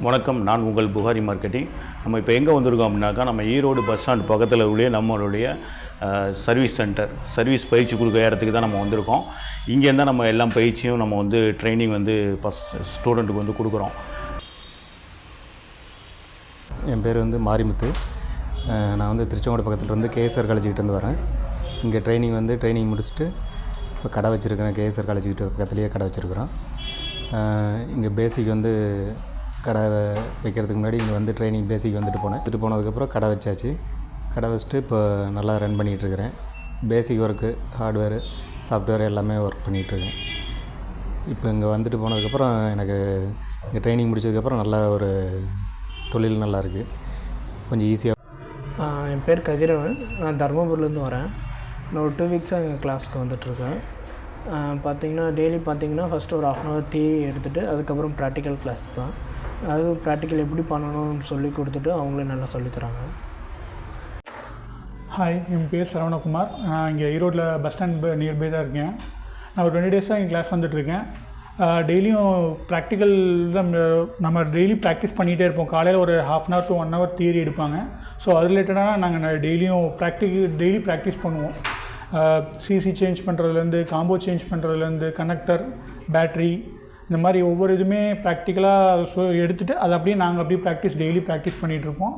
வணக்கம், நான் உங்கள் புகாரி மார்க்கெட்டிங். நம்ம இப்போ எங்கே வந்திருக்கோம் அப்படின்னாக்கா, நம்ம ஈரோடு பஸ் ஸ்டாண்ட் பக்கத்தில் உள்ள நம்மளுடைய சர்வீஸ் சென்டர், சர்வீஸ் பயிற்சி கொடுக்குற இடத்துக்கு தான் நம்ம வந்திருக்கோம். இங்கேருந்து தான் நம்ம எல்லாம் பயிற்சியும் நம்ம வந்து ட்ரைனிங் வந்து ஸ்டூடெண்ட்டுக்கு வந்து கொடுக்குறோம். என் பேர் வந்து மாரிமுத்து. நான் வந்து திருச்செங்கோடு பக்கத்துலேருந்து கேஎஸ்ஆர் காலேஜுக்கிட்டேருந்து வரேன். இங்கே ட்ரைனிங் முடிச்சுட்டு இப்போ கடை வச்சுருக்கிறேன். கேஎஸ்ஆர் காலேஜுக்கிட்ட பக்கத்துலேயே கடை வச்சுருக்குறோம். இங்கே பேசிக் வந்து கடை வைக்கிறதுக்கு முன்னாடி இங்கே வந்து ட்ரைனிங் பேசிக் வந்துட்டு போனதுக்கப்புறம் கடை வச்சாச்சு. கடை வச்சுட்டு இப்போ நல்லா ரன் பண்ணிகிட்ருக்கிறேன். பேசிக் ஒர்க்கு, ஹார்ட்வேரு, சாஃப்ட்வேர் எல்லாமே ஒர்க் பண்ணிகிட்ருக்கேன். இப்போ இங்கே வந்துட்டு போனதுக்கப்புறம் எனக்கு இங்கே ட்ரைனிங் முடிச்சதுக்கப்புறம் நல்ல ஒரு தொழில் நல்லா இருக்குது, கொஞ்சம் ஈஸியாக. என் பேர் கதிரவன். நான் தருமபுரிலேருந்து வரேன். நான் ஒரு 2 வீக்ஸாக எங்கள் கிளாஸ்க்கு வந்துட்டுருக்கேன். டெய்லி பார்த்திங்கன்னா ஃபஸ்ட்டு ஒரு 1/2 hour தியரி எடுத்துகிட்டு அதுக்கப்புறம் ப்ராக்டிக்கல் கிளாஸ் தான். அது ப்ராக்டிக்கல் எப்படி பண்ணணும்னு சொல்லி கொடுத்துட்டு அவங்களே நல்லா சொல்லித்தராங்க. ஹாய், என் பேர் சரவணகுமார். நான் இங்கே ஈரோட்டில் பஸ் ஸ்டாண்ட் நியர்பை தான் இருக்கேன். நான் ஒரு 20 days-ஆக என் கிளாஸ் வந்துட்டுருக்கேன். டெய்லியும் ப்ராக்டிக்கல் தான் நம்ம டெய்லி ப்ராக்டிஸ் பண்ணிகிட்டே இருப்போம். காலையில் ஒரு 1/2 hour to 1 hour தியரி எடுப்பாங்க. ஸோ அது ரிலேட்டடாக நாங்கள் டெய்லியும் டெய்லி ப்ராக்டிஸ் பண்ணுவோம். சிசி சேஞ்ச் பண்ணுறதுலேருந்து, காம்போ சேஞ்ச் பண்ணுறதுலேருந்து, கனெக்டர், பேட்ரி, இந்த மாதிரி ஒவ்வொரு இதுவுமே ப்ராக்டிக்கலாக எடுத்துகிட்டு அதை அப்படியே டெய்லி ப்ராக்டிஸ் பண்ணிகிட்ருப்போம்.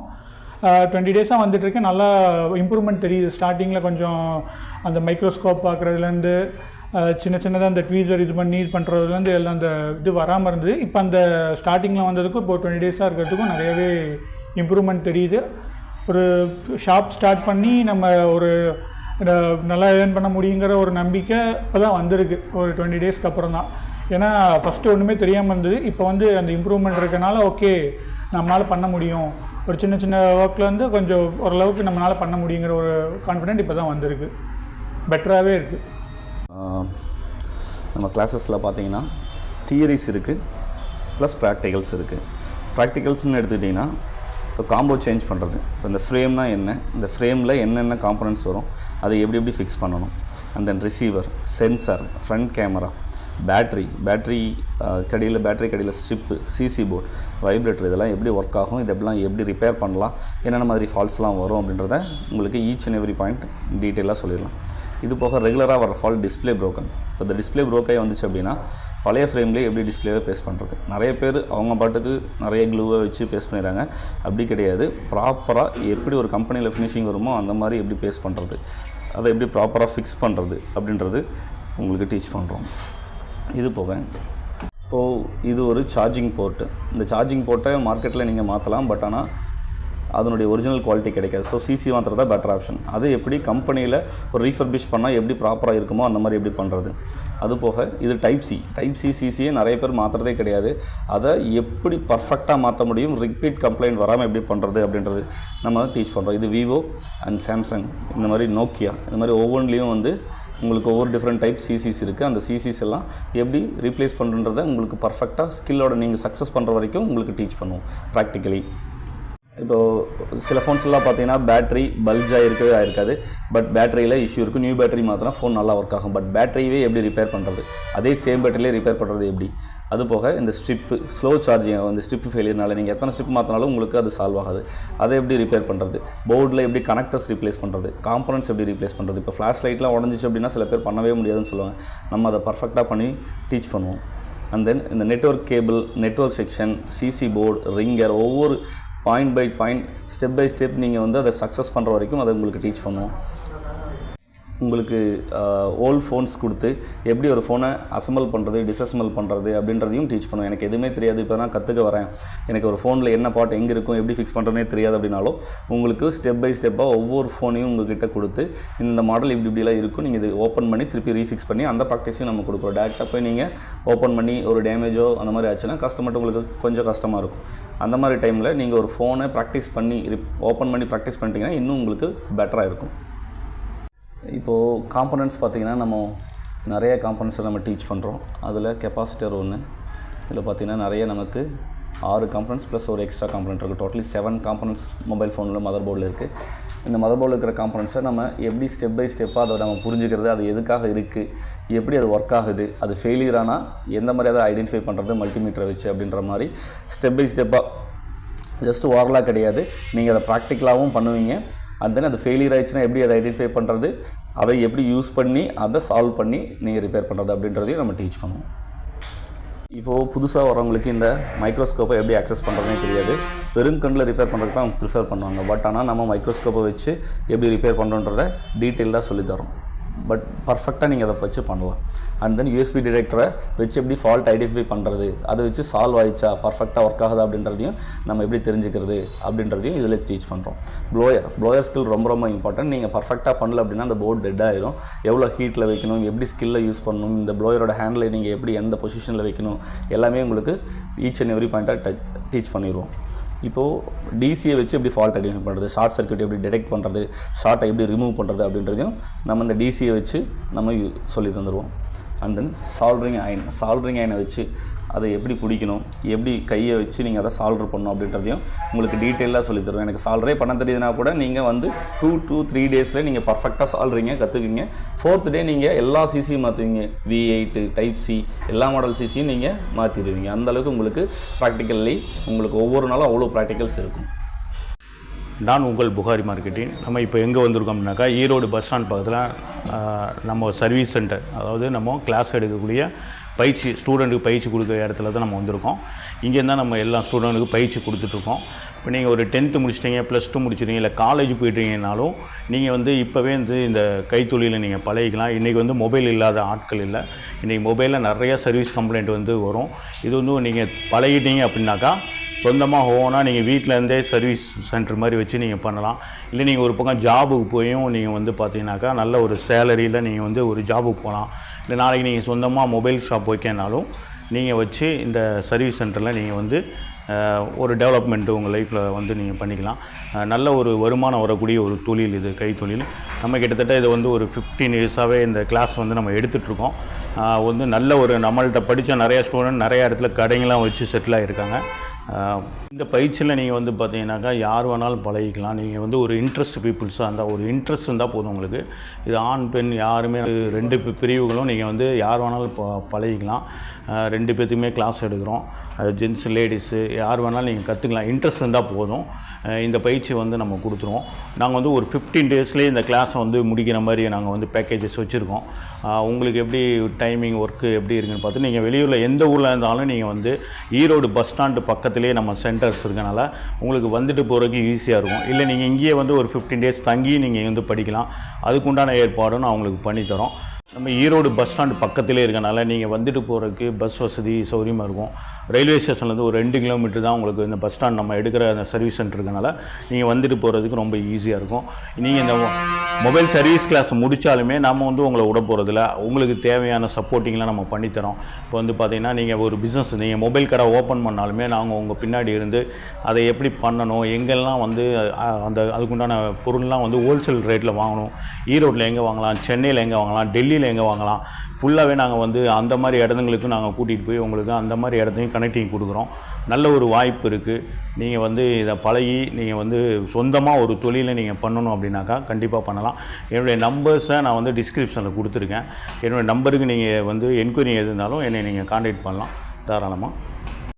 20 days-ஆக வந்துட்டுருக்கேன். நல்லா இம்ப்ரூவ்மெண்ட் தெரியுது. ஸ்டார்டிங்கில் கொஞ்சம் அந்த மைக்ரோஸ்கோப் பார்க்குறதுலேருந்து, சின்னதாக அந்த ட்வீசர் இது பண்ணுறதுலேருந்து எல்லாம் அந்த இது வராமல் இருந்தது. இப்போ அந்த ஸ்டார்டிங்கில் வந்ததுக்கும் இப்போ 20 days-ஆக இருக்கிறதுக்கும் நிறையவே இம்ப்ரூவ்மெண்ட் தெரியுது. ஒரு ஷாப் ஸ்டார்ட் பண்ணி நம்ம ஒரு நல்லா ஏர்ன் பண்ண முடியுங்கிற ஒரு நம்பிக்கை இப்போ தான் வந்திருக்கு, ஒரு 20 days-க்கு அப்புறம் தான். ஏன்னா ஃபஸ்ட்டு ஒன்றுமே தெரியாமல் இருந்தது. இப்போ வந்து அந்த இம்ப்ரூவ்மெண்ட் இருக்கனால ஓகே நம்மளால் பண்ண முடியும், ஒரு சின்ன ஒர்க்லேருந்து கொஞ்சம் ஓரளவுக்கு நம்மளால் பண்ண முடியுங்கிற ஒரு கான்ஃபிடென்ட் இப்போ தான் வந்திருக்கு. பெட்டராகவே இருக்குது. நம்ம கிளாஸஸில் பார்த்தீங்கன்னா தியரிஸ் இருக்குது, ப்ளஸ் ப்ராக்டிகல்ஸ் இருக்குது. ப்ராக்டிகல்ஸ்னு எடுத்துக்கிட்டிங்கன்னா இப்போ காம்போ சேஞ்ச் பண்ணுறது. இப்போ இந்த ஃப்ரேம்னா என்ன, இந்த ஃப்ரேமில் என்னென்ன காம்பனன்ட்ஸ் வரும், அதை எப்படி ஃபிக்ஸ் பண்ணணும், and then receiver, sensor, front camera, battery கடியில் ஸ்ட்ரிப்பு, சிசி போர்டு, வைப்ரேட்டர், இதெல்லாம் எப்படி ஒர்க் ஆகும், இதெல்லாம் எப்படி ரிப்பேர் பண்ணலாம், என்னென்ன மாதிரி ஃபால்ட்ஸ்லாம் வரும் அப்படின்றத உங்களுக்கு ஈச் அண்ட் எவ்ரி பாயிண்ட் டீட்டெயிலாக சொல்லிடலாம். இது போக ரெகுலராக வர ஃபால்ட் டிஸ்பிளே ப்ரோக்கன். இப்போ இந்த டிஸ்பிளே ப்ரோக்காக வந்துச்சு அப்படின்னா பழைய ஃப்ரேம்லேயே எப்படி டிஸ்பிளேவை பேஸ்ட் பண்ணுறது. நிறைய பேர் அவங்க பாட்டுக்கு நிறைய க்ளூவை வச்சு பேஸ்ட் பண்ணிடுறாங்க. அப்படி கிடையாது. ப்ராப்பராக எப்படி ஒரு கம்பெனியில் ஃபினிஷிங் வருமோ அந்த மாதிரி எப்படி பேஸ்ட் பண்ணுறது, அதை எப்படி ப்ராப்பராக ஃபிக்ஸ் பண்ணுறது அப்படின்றது உங்களுக்கு டீச் பண்ணுறோம். இது போக இப்போது இது ஒரு சார்ஜிங் போர்ட்டு. இந்த சார்ஜிங் போர்ட்டை மார்க்கெட்டில் நீங்கள் மாற்றலாம், பட் ஆனால் அதனுடைய ஒரிஜினல் குவாலிட்டி கிடைக்காது. ஸோ சிசி மாற்றுறது தான் பெட்டர் ஆப்ஷன். அது எப்படி கம்பெனியில் ஒரு ரீஃபர்பிஷ் பண்ணால் எப்படி ப்ராப்பராக இருக்குமோ அந்த மாதிரி எப்படி பண்ணுறது. அது போக இது டைப் சி சிசியை நிறைய பேர் மாற்றுறதே கிடையாது. அதை எப்படி பர்ஃபெக்டாக மாற்ற முடியும், ரிப்பீட் கம்ப்ளைண்ட் வராமல் எப்படி பண்ணுறது அப்படின்றது நம்ம டீச் பண்ணுறோம். இது விவோ அண்ட் சாம்சங், இந்த மாதிரி நோக்கியா, இந்த மாதிரி ஒவ்வொன்றிலையும் வந்து உங்களுக்கு ஒவ்வொரு டிஃப்ரெண்ட் டைப் சிசிஸ் இருக்குது. அந்த சிசிஸ் எல்லாம் எப்படி ரீப்ளேஸ் பண்ணுறதை உங்களுக்கு பர்ஃபெக்டாக ஸ்கில்லோட நீங்கள் சக்ஸஸ் பண்ணுற வரைக்கும் உங்களுக்கு டீச் பண்ணுவோம் ப்ராக்டிக்கலி. இப்போது சில ஃபோன்ஸ்லாம் பார்த்தீங்கன்னா பேட்ரி பல்ஜாக இருக்கவே ஆயிருக்காது, பட் பேட்டரியில் இஷ்யூ இருக்குது. நியூ பேட்டரி மாற்றினா ஃபோன் நல்லா ஒர்க் ஆகும். பட் பேட்டரியவே எப்படி ரிப்பேர் பண்ணுறது, அதே சேம் பேட்டரியிலே ரிப்பேர் பண்ணுறது எப்படி. அது போக இந்த ஸ்ட்ரிப்பு ஸ்லோ சார்ஜிங், அந்த ஸ்ட்ரிப் ஃபெயிலியர்னால நீங்கள் எத்தனை ஸ்ட்ரிப் மாற்றினாலும் உங்களுக்கு அது சால்வ் ஆகாது. அதை எப்படி ரிப்பேர் பண்ணுறது, போர்டில் எப்படி கனெக்டர்ஸ் ரீப்ளேஸ் பண்ணுறது, காம்பனன்ட்ஸ் எப்படி ரீப்ளேஸ் பண்ணுறது. இப்போ ஃப்ளாஷ் லைட்லாம் உடஞ்சிச்சு அப்படின்னா சில பேர் பண்ணவே முடியாதுன்னு சொல்லுவாங்க. நம்ம அதை பர்ஃபெக்டாக பண்ணி டீச் பண்ணுவோம். அண்ட் தென் இந்த network cable, network section, CC board, ringer, ஒவ்வொரு point by point, step by step நீங்கள் வந்து அதை சக்ஸஸ் பண்ணுற வரைக்கும் அதை உங்களுக்கு டீச் பண்ணுவோம். உங்களுக்கு ஓல்ட் ஃபோன்ஸ் கொடுத்து எப்படி ஒரு ஃபோனை அசம்பிள் பண்ணுறது, டிஸ்அசம்பிள் பண்ணுறது அப்படின்றதையும் டீச் பண்ணுவோம். எனக்கு எதுவுமே தெரியாது, இப்போ நான் கற்றுக்க வரேன், எனக்கு ஒரு ஃபோனில் என்ன பார்ட் எங்கே இருக்கும், எப்படி ஃபிக்ஸ் பண்ணுறதுனே தெரியாது அப்படின்னாலும் உங்களுக்கு ஸ்டெப் பை ஸ்டெப்பாக ஒவ்வொரு ஃபோனையும் உங்கள்கிட்ட கொடுத்து இந்த மாடல் இப்படிலாம் இருக்கும், நீங்கள் இது ஓப்பன் பண்ணி திருப்பி ரீஃபிக்ஸ் பண்ணி அந்த ப்ராக்டிஸையும் நம்ம கொடுக்குறோம். டேரெக்டாக போய் நீங்கள் ஓப்பன் பண்ணி ஒரு டேமேஜோ அந்த மாதிரி ஆச்சுன்னா கஸ்டமர்கிட்ட உங்களுக்கு கொஞ்சம் கஷ்டமாக இருக்கும். அந்த மாதிரி டைமில் நீங்கள் ஒரு ஃபோனை ப்ராக்டிஸ் பண்ணி ஓப்பன் பண்ணி ப்ராக்டிஸ் பண்ணிட்டீங்கன்னா இன்னும் உங்களுக்கு பெட்டராக இருக்கும். இப்போது காம்பனன்ட்ஸ் பார்த்திங்கன்னா நம்ம நிறைய காம்பனன்ட்ஸை நம்ம டீச் பண்ணுறோம். அதில் கெப்பாசிட்டர் ஒன்று, இதில் பார்த்திங்கன்னா நிறைய நமக்கு 6 காம்பனன்ட்ஸ் ப்ளஸ் ஒரு எக்ஸ்ட்ரா காம்பனன்ட் இருக்குது. டோட்டலி 7 காம்பனன்ட்ஸ் மொபைல் ஃபோனில் மதர் போர்டில் இருக்குது. இந்த மதர் போர்டில் இருக்கிற காம்பனன்ட்ஸை நம்ம எப்படி ஸ்டெப் பை ஸ்டெப்பாக அதை நம்ம புரிஞ்சுக்கிறது, அது எதுக்காக இருக்குது, எப்படி அது ஒர்க் ஆகுது, அது ஃபெயிலியர் ஆனால் எந்த மாதிரி அதை ஐடென்டிஃபை பண்ணுறது மல்டிமீட்டரை வச்சு அப்படின்ற மாதிரி ஸ்டெப் பை ஸ்டெப்பாக, ஜஸ்ட் ஓரலாக கிடையாது, நீங்கள் அதை ப்ராக்டிக்கலாகவும் பண்ணுவீங்க. அண்ட் தென் அது ஃபெயிலியர் ஆயிடுச்சுன்னா எப்படி அதை ஐடென்டிஃபை பண்ணுறது, அதை எப்படி யூஸ் பண்ணி அதை சால்வ் பண்ணி நீங்கள் ரிப்பேர் பண்ணுறது அப்படின்றதையும் நம்ம டீச் பண்ணுவோம். இப்போது புதுசாக வரவங்களுக்கு இந்த மைக்ரோஸ்கோப்பை எப்படி அக்சஸ் பண்ணுறதுனே தெரியாது. வெறும் கண்ணில் ரிப்பேர் பண்ணுறதுக்கு தான் ப்ரிஃபர் பண்ணுவாங்க. பட் ஆனால் நம்ம மைக்ரோஸ்கோப்பை வச்சு எப்படி ரிப்பேர் பண்ணுறோன்றதை டீட்டெயிலாக சொல்லித்தரோம். பட் பர்ஃபெக்டாக நீங்கள் அதை வச்சு பண்ணலாம். அண்ட் தென் யூஎஸ்பி டிடெக்டரை வச்சு எப்படி ஃபால்ட் ஐடென்டிஃபை பண்ணுறது, அதை வச்சு சால்வ் ஆயிடுச்சா, பர்ஃபெக்டாக ஒர்க் ஆகுதா அப்படின்றதையும் நம்ம எப்படி தெரிஞ்சுக்கிறது அப்படின்றதையும் இதில் டீச் பண்ணுறோம். ப்ளோயர் ஸ்கில் ரொம்ப ரொம்ப இம்பார்ட்டன்ட். நீங்கள் பர்ஃபெக்டாக பண்ணல அப்படின்னா அந்த போர்டு டெட் ஆயிரும். எவ்வளோ ஹீட்டில் வைக்கணும், எப்படி ஸ்கில்லை யூஸ் பண்ணணும், இந்த ப்ளோயரோட ஹேண்டில் நீங்கள் எப்படி எந்த பொசிஷனில் வைக்கணும், எல்லாமே உங்களுக்கு ஈச் அண்ட் எவ்ரி பாயிண்ட்டாக டீச் பண்ணிடுவோம். இப்போது டிசியை வச்சு எப்படி ஃபால்ட் ஐடென்டிஃபை பண்ணுறது, ஷார்ட் சர்க்யூட் எப்படி டிடெக்ட் பண்ணுறது, ஷார்ட்டை எப்படி ரிமூவ் பண்ணுறது அப்படின்றதையும் நம்ம இந்த டிசியை வச்சு நம்ம சொல்லி தந்துடுவோம். அண்ட் தென் சால்ட்ரிங் அயனை வச்சு அதை எப்படி பிடிக்கணும், எப்படி கையை வச்சு நீங்கள் அதை சால்டர் பண்ணணும் அப்படின்றதையும் உங்களுக்கு டீட்டெயிலாக சொல்லி தருவோம். எனக்கு சால்டரே பண்ண தெரியுதுனா கூட நீங்கள் வந்து 2 to 3 டேஸில் நீங்கள் பர்ஃபெக்டாக சால்ட்ரிங்க கற்றுக்குவீங்க. 4th டே நீங்கள் எல்லா சிசியும் மாற்றுவீங்க. V8 டைப் சி எல்லா மாடல் சிசியும் நீங்கள் மாற்றிடுவீங்க. அந்தளவுக்கு உங்களுக்கு ப்ராக்டிக்கல்லி உங்களுக்கு ஒவ்வொரு நாளும் அவ்வளோ ப்ராக்டிக்கல்ஸ் இருக்கும். நான் உங்கள் புகாரி மார்க்கெட்டிங். நம்ம இப்போ எங்கே வந்திருக்கோம்னாக்கா ஈரோடு பஸ் ஸ்டாண்ட் பக்கத்தில் நம்ம சர்வீஸ் சென்டர், அதாவது நம்ம கிளாஸ் எடுக்கக்கூடிய ஸ்டூடெண்ட்டுக்கு பயிற்சி கொடுக்குற இடத்துல தான் நம்ம வந்திருக்கோம். இங்கேருந்து தான் நம்ம எல்லா ஸ்டூடெண்ட்டுக்கு பயிற்சி கொடுத்துட்ருக்கோம். இப்போ நீங்கள் ஒரு 10th முடிச்சிட்டிங்க, +2 முடிச்சிட்டிங்க, இல்லை காலேஜ் போய்ட்டீங்கனாலும் நீங்கள் வந்து இப்போவே வந்து இந்த கைத்தொழிலை நீங்கள் பழகிக்கலாம். இன்றைக்கி வந்து மொபைல் இல்லாத ஆட்கள் இல்லை. இன்றைக்கி மொபைலில் நிறையா சர்வீஸ் கம்ப்ளைண்ட் வந்து வரும். இது வந்து நீங்கள் பழகிட்டீங்க அப்படின்னாக்கா சொந்தமாக ஓனாக நீங்கள் வீட்டிலேருந்தே சர்வீஸ் சென்டர் மாதிரி வச்சு நீங்கள் பண்ணலாம். இல்லை நீங்கள் ஒரு பக்கம் ஜாபுக்கு போயும் நீங்கள் வந்து பார்த்தீங்கன்னாக்கா நல்ல ஒரு சேலரியில் நீங்கள் வந்து ஒரு ஜாபுக்கு போகலாம். இல்லை நாளைக்கு நீங்கள் சொந்தமாக மொபைல் ஷாப் வைக்கனாலும் நீங்கள் வச்சு இந்த சர்வீஸ் சென்டரில் நீங்கள் வந்து ஒரு டெவலப்மெண்ட்டு உங்கள் லைஃப்பில் வந்து நீங்கள் பண்ணிக்கலாம். நல்ல ஒரு வருமானம் வரக்கூடிய ஒரு தொழில் இது, கைத்தொழில். நம்ம கிட்டத்தட்ட இது வந்து ஒரு 15 இயர்ஸாகவே இந்த கிளாஸ் வந்து நம்ம எடுத்துகிட்ருக்கோம். வந்து நல்ல ஒரு நம்மள்கிட்ட படித்த நிறையா ஸ்டூடெண்ட் நிறையா இடத்துல கடைங்களாம் வச்சு செட்டில் ஆகியிருக்காங்க. இந்த பயிற்சியில் நீங்கள் வந்து பார்த்தீங்கன்னாக்கா யார் வேணாலும் பழகிக்கலாம். நீங்கள் வந்து ஒரு இன்ட்ரெஸ்ட் பீப்புள்ஸாக இருந்தால், ஒரு இன்ட்ரெஸ்ட் இருந்தால் போதும் உங்களுக்கு. இது ஆண் பெண் யாருமே 2 பிரிவுகளும் நீங்கள் வந்து யார் வேணாலும் பழகிக்கலாம். 2 பேர்த்துக்குமே கிளாஸ் எடுக்கிறோம். ஜென்ஸ் லேடிஸு யார் வேணாலும் நீங்கள் கற்றுக்கலாம். இன்ட்ரெஸ்ட் இருந்தால் போதும். இந்த பயிற்சி வந்து நம்ம கொடுத்துருவோம். நாங்கள் வந்து ஒரு 15 டேஸ்லேயே இந்த கிளாஸை வந்து முடிக்கிற மாதிரி நாங்கள் வந்து பேக்கேஜஸ் வச்சுருக்கோம். உங்களுக்கு எப்படி டைமிங் ஒர்க்கு எப்படி இருக்குன்னு பார்த்து நீங்கள் வெளியூரில் எந்த ஊரில் இருந்தாலும் நீங்கள் வந்து ஈரோடு பஸ் ஸ்டாண்டு பக்கத்துலேயே நம்ம சென்டர்ஸ் இருக்கனால உங்களுக்கு வந்துட்டு போகிறதுக்கு ஈஸியாக இருக்கும். இல்லை நீங்கள் இங்கேயே வந்து ஒரு 15 டேஸ் தங்கி நீங்கள் வந்து படிக்கலாம். அதுக்குண்டான ஏற்பாடும் நான் உங்களுக்கு பண்ணித்தரோம். நம்ம ஈரோடு பஸ் ஸ்டாண்டு பக்கத்திலே இருக்கனால நீங்கள் வந்துட்டு போகிறதுக்கு பஸ் வசதி சௌகரியமாக இருக்கும். ரயில்வே ஸ்டேஷன்லேருந்து ஒரு 2 கிலோமீட்டர் தான் உங்களுக்கு இந்த பஸ் ஸ்டாண்ட் நம்ம எடுக்கிற அந்த சர்வீஸ் சென்டர் இருக்கனால நீங்கள் வந்துட்டு போகிறதுக்கு ரொம்ப ஈஸியாக இருக்கும். நீங்கள் இந்த மொபைல் சர்வீஸ் கிளாஸ் முடித்தாலுமே நம்ம வந்து உங்களை விட போகிறதில்ல. உங்களுக்கு தேவையான சப்போர்ட்டிங்லாம் நம்ம பண்ணித்தரோம். இப்போ வந்து பார்த்திங்கன்னா நீங்கள் ஒரு பிஸ்னஸ், நீங்கள் மொபைல் கடை ஓப்பன் பண்ணாலுமே நாங்கள் உங்கள் பின்னாடி இருந்து அதை எப்படி பண்ணணும், எங்கெல்லாம் வந்து அதுக்குண்டான பொருள்லாம் வந்து ஹோல்சேல் ரேட்டில் வாங்கணும், ஈரோட்டில் எங்கே வாங்கலாம், சென்னையில் எங்கே வாங்கலாம், டெல்லியில் எங்கே வாங்கலாம், ஃபுல்லாகவே நாங்கள் வந்து அந்த மாதிரி இடங்களுக்கு நாங்கள் கூட்டிகிட்டு போய் உங்களுக்கு அந்த மாதிரி இடத்தையும் கனெக்டிங் கொடுக்குறோம். நல்ல ஒரு வாய்ப்பு இருக்குது. நீங்கள் வந்து இதை பழகி நீங்கள் வந்து சொந்தமாக ஒரு தொழிலை நீங்கள் பண்ணணும் அப்படின்னாக்கா கண்டிப்பாக பண்ணலாம். என்னுடைய நம்பர்ஸை நான் வந்து டிஸ்கிரிப்ஷனில் கொடுத்துருக்கேன். என்னுடைய நம்பருக்கு நீங்கள் வந்து என்கொயரி எது இருந்தாலும் என்னை நீங்கள் கான்டாக்ட் பண்ணலாம் தாராளமாக.